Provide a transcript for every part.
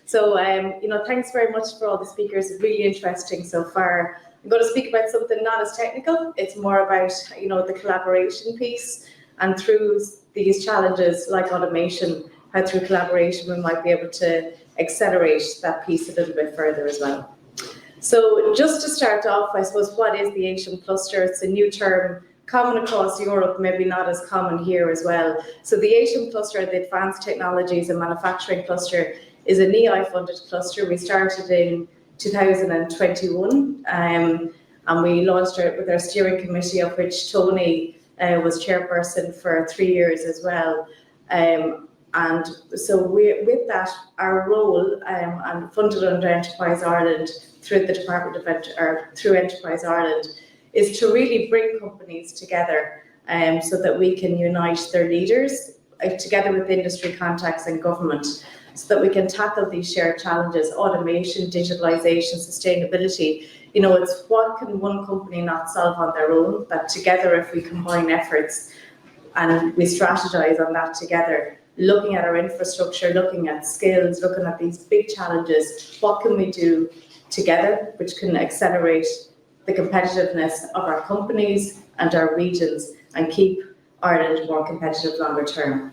So, thanks very much for all the speakers. Really interesting so far. I'm going to speak about something not as technical. It's more about, the collaboration piece, and through these challenges like automation, how through collaboration we might be able to accelerate that piece a little bit further as well. So just to start off, I suppose, what is the ATIM cluster? It's a new term, common across Europe, maybe not as common here as well. So the ATIM cluster, the Advanced Technologies and Manufacturing Cluster, is an EI-funded cluster. We started in 2021, and we launched it with our steering committee, of which Tony was chairperson for 3 years as well. And so with that, our role, and funded under Enterprise Ireland through the Department of through Enterprise Ireland, is to really bring companies together so that we can unite their leaders together with industry contacts and government, so that we can tackle these shared challenges: automation, digitalization, sustainability. It's what can one company not solve on their own, that together, if we combine efforts and we strategize on that together, looking at our infrastructure, looking at skills, looking at these big challenges, what can we do together which can accelerate the competitiveness of our companies and our regions and keep Ireland more competitive longer term.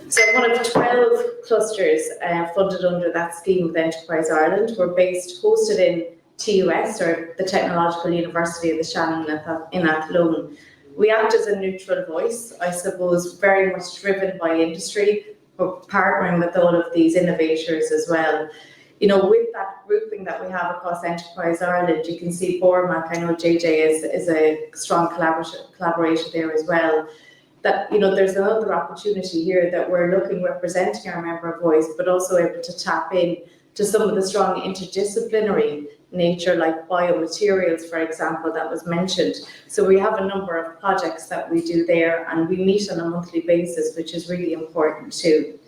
So one of 12 clusters funded under that scheme with Enterprise Ireland. We're hosted in TUS, or the Technological University of the Shannon in Athlone. We act as a neutral voice, I suppose, very much driven by industry, but partnering with all of these innovators as well. With that grouping that we have across Enterprise Ireland, you can see Bormac, I know JJ is a strong collaborator there as well. That, there's another opportunity here that we're representing our member voice, but also able to tap in to some of the strong interdisciplinary nature, like biomaterials, for example, that was mentioned. So we have a number of projects that we do there, and we meet on a monthly basis, which is really important too.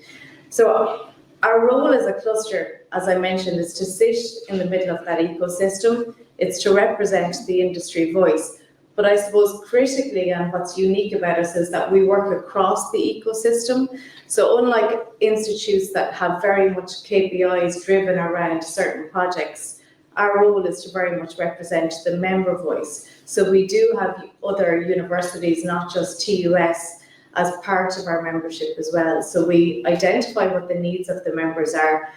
So our role as a cluster, as I mentioned, is to sit in the middle of that ecosystem. It's to represent the industry voice. But I suppose critically, and what's unique about us, is that we work across the ecosystem. So unlike institutes that have very much KPIs driven around certain projects, our role is to very much represent the member voice. So we do have other universities, not just TUS, as part of our membership as well. So we identify what the needs of the members are,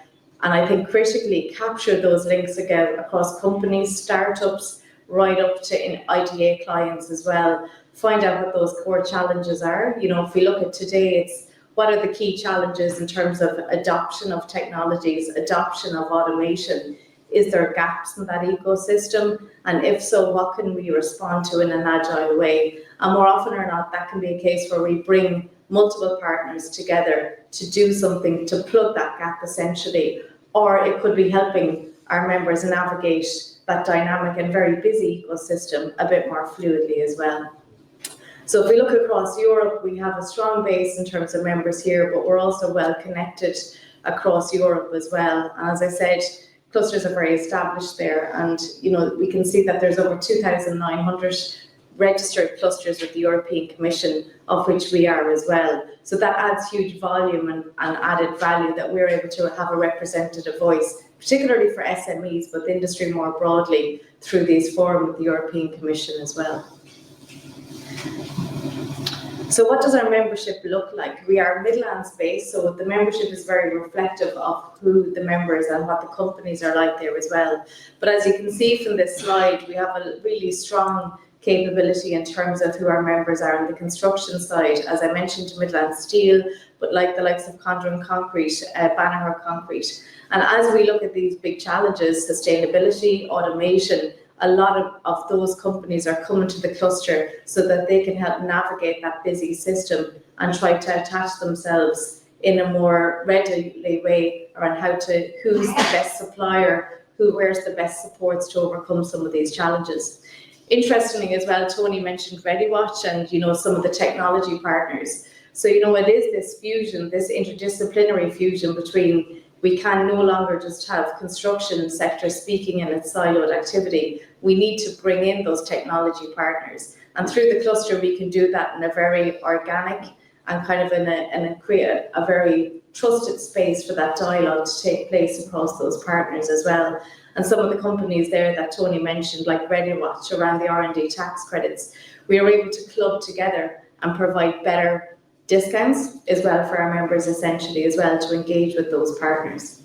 and I think critically capture those links again across companies, startups, right up to IDA clients as well. Find out what those core challenges are. If we look at today, it's what are the key challenges in terms of adoption of technologies, adoption of automation? Is there gaps in that ecosystem? And if so, what can we respond to in an agile way? And more often or not, that can be a case where we bring multiple partners together to do something to plug that gap essentially, or it could be helping our members navigate that dynamic and very busy ecosystem a bit more fluidly as well. So if we look across Europe, we have a strong base in terms of members here, but we're also well connected across Europe as well. And as I said, clusters are very established there, and we can see that there's over 2,900 registered clusters with the European Commission, of which we are as well. So that adds huge volume and added value that we're able to have a representative voice, particularly for SMEs, but the industry more broadly through these forums with the European Commission as well. So what does our membership look like? We are Midlands based, so the membership is very reflective of who the members and what the companies are like there as well. But as you can see from this slide, we have a really strong capability in terms of who our members are on the construction side. As I mentioned, Midland Steel, but like the likes of Condren Concrete, Banagher Concrete. And as we look at these big challenges, sustainability, automation, a lot of those companies are coming to the cluster so that they can help navigate that busy system and try to attach themselves in a more readily way around who's the best supplier, where's the best supports to overcome some of these challenges. Interestingly as well, Tony mentioned ReadyWatch and some of the technology partners. So it is this fusion, this interdisciplinary fusion between, we can no longer just have construction sector speaking in its siloed activity. We need to bring in those technology partners. And through the cluster, we can do that in a very organic and kind of create a very trusted space for that dialogue to take place across those partners as well. And some of the companies there that Tony mentioned, like ReadyWatch around the R&D tax credits, we are able to club together and provide better discounts as well for our members, essentially, as well, to engage with those partners.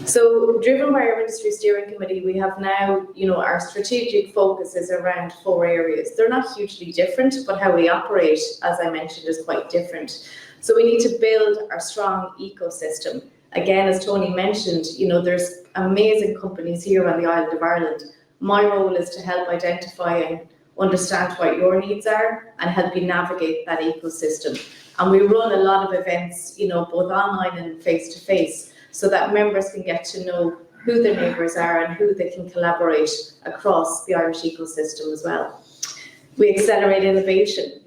So, driven by our industry steering committee, we have now, our strategic focus is around 4 areas. They're not hugely different, but how we operate, as I mentioned, is quite different. So we need to build our strong ecosystem. Again, as Tony mentioned, there's amazing companies here on the island of Ireland. My role is to help identify and understand what your needs are and help you navigate that ecosystem. And we run a lot of events, both online and face-to-face, so that members can get to know who their neighbours are and who they can collaborate across the Irish ecosystem as well. We accelerate innovation.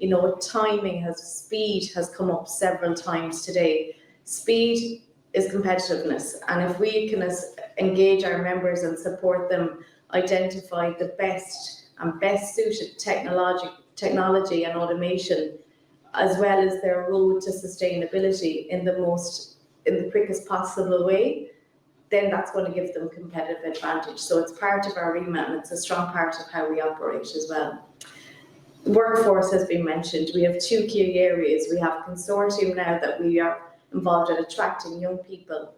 Speed has come up several times today. Speed is competitiveness, and if we can engage our members and support them, identify the best suited technology and automation, as well as their road to sustainability in the quickest possible way, then that's going to give them competitive advantage. So it's part of our remit, and it's a strong part of how we operate as well. Workforce has been mentioned. We have 2 key areas. We have consortium now that we are involved in attracting young people.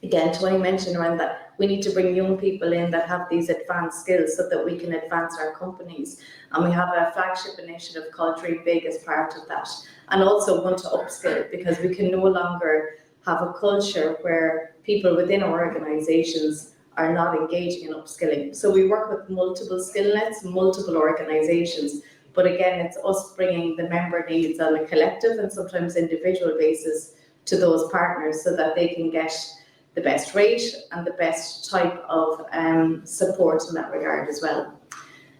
Again, Tony mentioned around that we need to bring young people in that have these advanced skills so that we can advance our companies. And we have a flagship initiative called Dream Big as part of that. And also want to upskill, because we can no longer have a culture where people within our organisations are not engaging in upskilling. So we work with multiple skill nets, multiple organisations, but again, it's us bringing the member needs on a collective and sometimes individual basis to those partners so that they can get the best rate and the best type of support in that regard as well.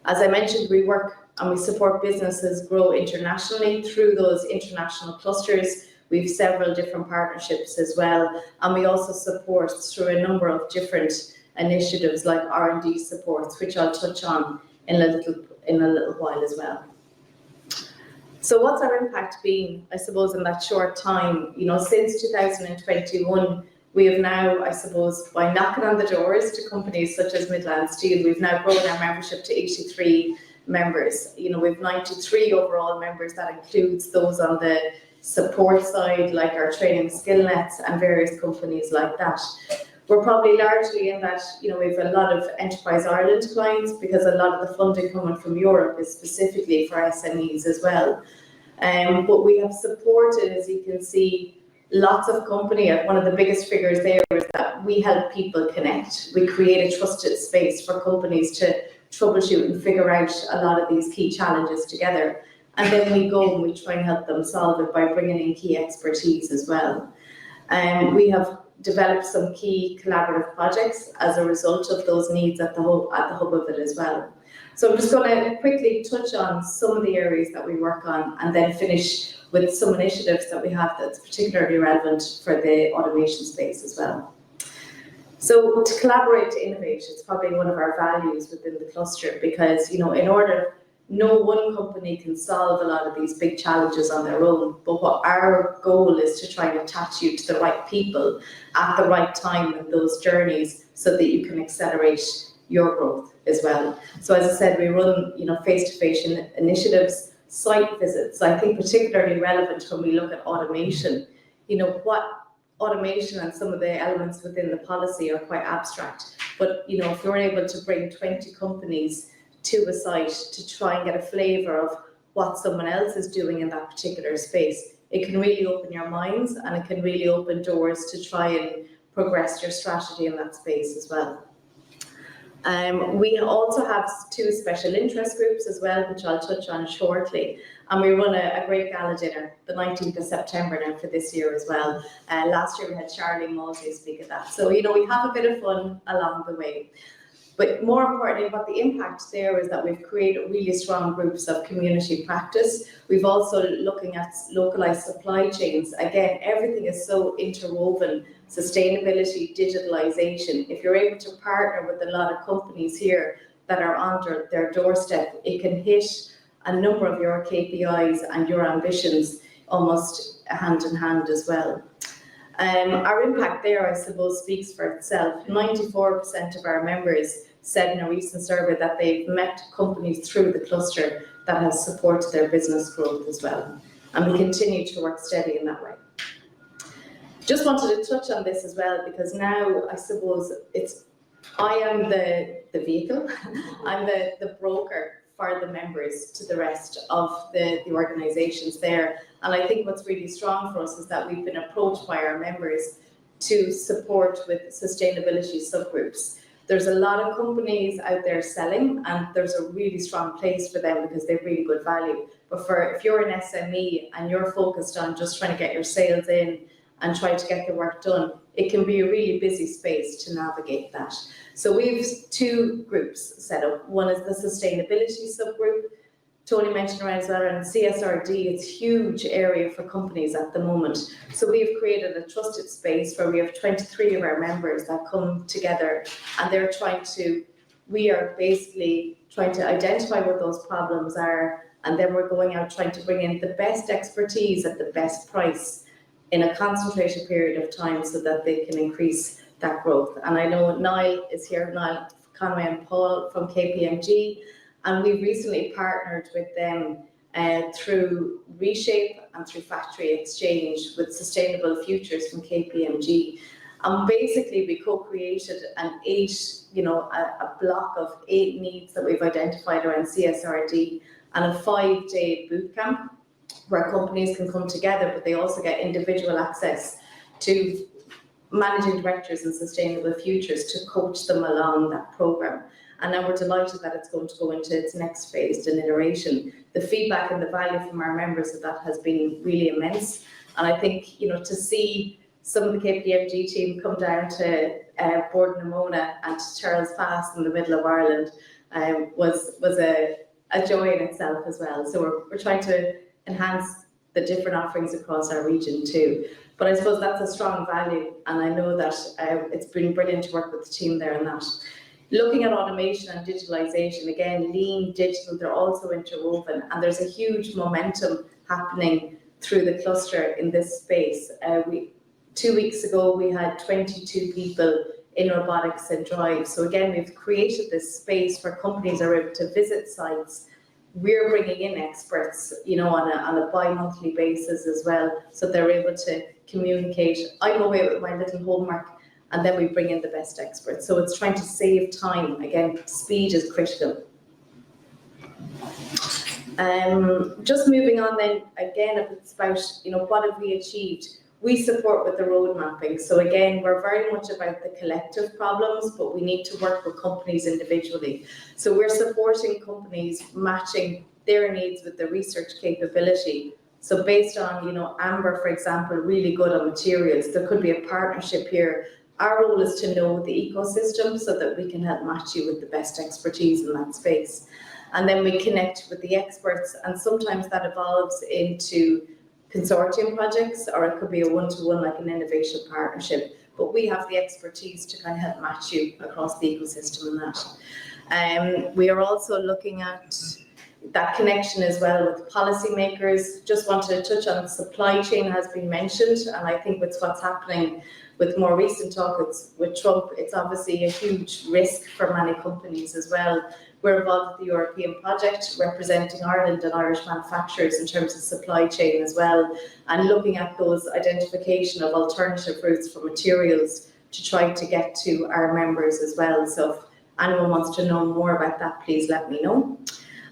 As I mentioned, we work and we support businesses grow internationally through those international clusters. We have several different partnerships as well, and we also support through a number of different initiatives like R&D supports, which I'll touch on in a little while as well. So what's our impact been, I suppose, in that short time? Since 2021, we have now, I suppose, by knocking on the doors to companies such as Midland Steel, we've now grown our membership to 83 members. We've 93 overall members. That includes those on the support side, like our training skill nets and various companies like that. We're probably largely in that, we have a lot of Enterprise Ireland clients, because a lot of the funding coming from Europe is specifically for SMEs as well. But we have supported, as you can see, lots of company. One of the biggest figures there is that we help people connect. We create a trusted space for companies to troubleshoot and figure out a lot of these key challenges together. And then we go and we try and help them solve it by bringing in key expertise as well. We have developed some key collaborative projects as a result of those needs at the hub of it as well. So I'm just going to quickly touch on some of the areas that we work on and then finish with some initiatives that we have that's particularly relevant for the automation space as well. So to collaborate to innovate, it's probably one of our values within the cluster, because no one company can solve a lot of these big challenges on their own, but what our goal is to try and attach you to the right people at the right time in those journeys so that you can accelerate your growth as well. So as I said, we run face-to-face initiatives, site visits. I think particularly relevant when we look at automation, what automation and some of the elements within the policy are quite abstract, but if you're able to bring 20 companies to a site to try and get a flavour of what someone else is doing in that particular space, it can really open your minds, and it can really open doors to try and progress your strategy in that space as well. We also have 2 special interest groups as well, which I'll touch on shortly. And we run a great gala dinner, the 19th of September now for this year as well. Last year we had Charlie Mosley speak at that. So, we have a bit of fun along the way. But more importantly, what the impact there is that we've created really strong groups of community practice. We've also looking at localized supply chains. Again, everything is so interwoven. Sustainability, digitalization. If you're able to partner with a lot of companies here that are on their doorstep, it can hit a number of your KPIs and your ambitions almost hand in hand as well. Our impact there, I suppose, speaks for itself. 94% of our members said in a recent survey that they've met companies through the cluster that has supported their business growth as well. And we continue to work steady in that way. Just wanted to touch on this as well, because now I suppose I am the vehicle, I'm the broker for the members to the rest of the organisations there. And I think what's really strong for us is that we've been approached by our members to support with sustainability subgroups. There's a lot of companies out there selling, and there's a really strong place for them because they've really good value. But if you're an SME and you're focused on just trying to get your sales in and try to get the work done, it can be a really busy space to navigate that. So we have two groups set up. One is the sustainability subgroup. Tony mentioned around as well around CSRD. It's a huge area for companies at the moment. So we have created a trusted space where we have 23 of our members that come together, and we are basically trying to identify what those problems are, and then we're going out trying to bring in the best expertise at the best price in a concentrated period of time so that they can increase that growth. And I know Niall is here, Niall Conway and Paul from KPMG, and we've recently partnered with them through Reshape and through Factory Exchange with Sustainable Futures from KPMG. And basically we co-created a block of 8 needs that we've identified around CSRD, and a 5-day bootcamp where companies can come together, but they also get individual access to managing directors and Sustainable Futures to coach them along that programme. And now we're delighted that it's going to go into its next phase in iteration. The feedback and the value from our members of that has been really immense. And I think, to see some of the KPMG team come down to Borden Mona and to Charles Pass in the middle of Ireland was a joy in itself as well. So we're trying to enhance the different offerings across our region too. But I suppose that's a strong value, and I know that it's been brilliant to work with the team there on that. Looking at automation and digitalization, again, lean, digital, they're also interwoven, and there's a huge momentum happening through the cluster in this space. 2 weeks ago, we had 22 people in robotics and drive. So again, we've created this space where companies are able to visit sites. We're bringing in experts, on a bi-monthly basis as well, so they're able to communicate. I go away with my little homework, and then we bring in the best experts. So it's trying to save time. Again, speed is critical. Just moving on then, again, it's about, what have we achieved? We support with the road mapping. So again, we're very much about the collective problems, but we need to work with companies individually. So we're supporting companies matching their needs with the research capability. So based on, Amber, for example, really good on materials, there could be a partnership here. Our role is to know the ecosystem so that we can help match you with the best expertise in that space. And then we connect with the experts, and sometimes that evolves into consortium projects, or it could be a one-to-one, like an innovation partnership. But we have the expertise to kind of help match you across the ecosystem in that. We are also looking at that connection as well with policymakers. Just wanted to touch on supply chain has been mentioned, and I think with what's happening with more recent talks with Trump, it's obviously a huge risk for many companies as well. We're involved with the European project representing Ireland and Irish manufacturers in terms of supply chain as well, and looking at those identification of alternative routes for materials to try to get to our members as well. So if anyone wants to know more about that, please let me know.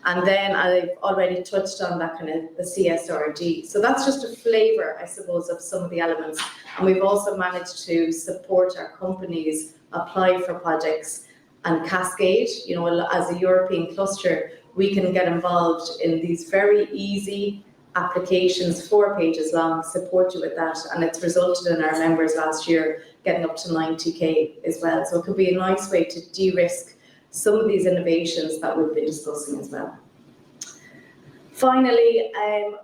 And then I've already touched on that kind of the CSRD. So that's just a flavour, I suppose, of some of the elements. And we've also managed to support our companies apply for projects and cascade. As a European cluster, we can get involved in these very easy applications, 4 pages long, support you with that. And it's resulted in our members last year getting up to 90K as well. So it could be a nice way to de-risk some of these innovations that we've been discussing as well. Finally, it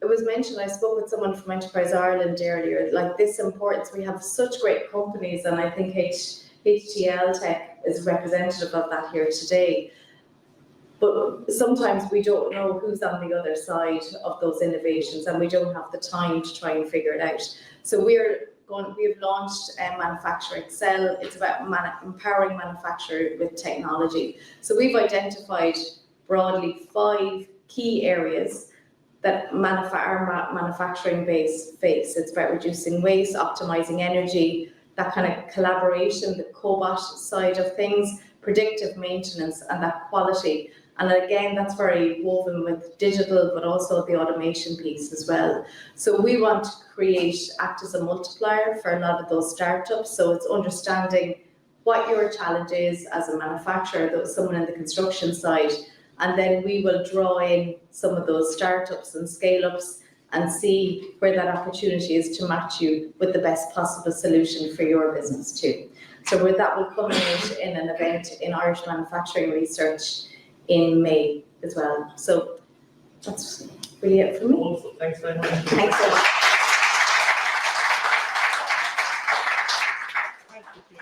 was mentioned, I spoke with someone from Enterprise Ireland earlier, like this importance. We have such great companies, and I think HTL Tech is representative of that here today. But sometimes we don't know who's on the other side of those innovations, and we don't have the time to try and figure it out. So we've launched Manufacture Excel. It's about empowering manufacturers with technology. So we've identified broadly 5 key areas that our manufacturing base face. It's about reducing waste, optimizing energy, that kind of collaboration, the cobot side of things, predictive maintenance, and that quality. And again, that's very woven with digital, but also the automation piece as well. So we want to act as a multiplier for a lot of those startups. So it's understanding what your challenge is as a manufacturer, someone in the construction side, and then we will draw in some of those startups and scale-ups and see where that opportunity is to match you with the best possible solution for your business too. So where that will culminate in an event in Irish Manufacturing Research in May as well. So that's really it for me. Wonderful. Thanks very much. Thanks so much. Thank you.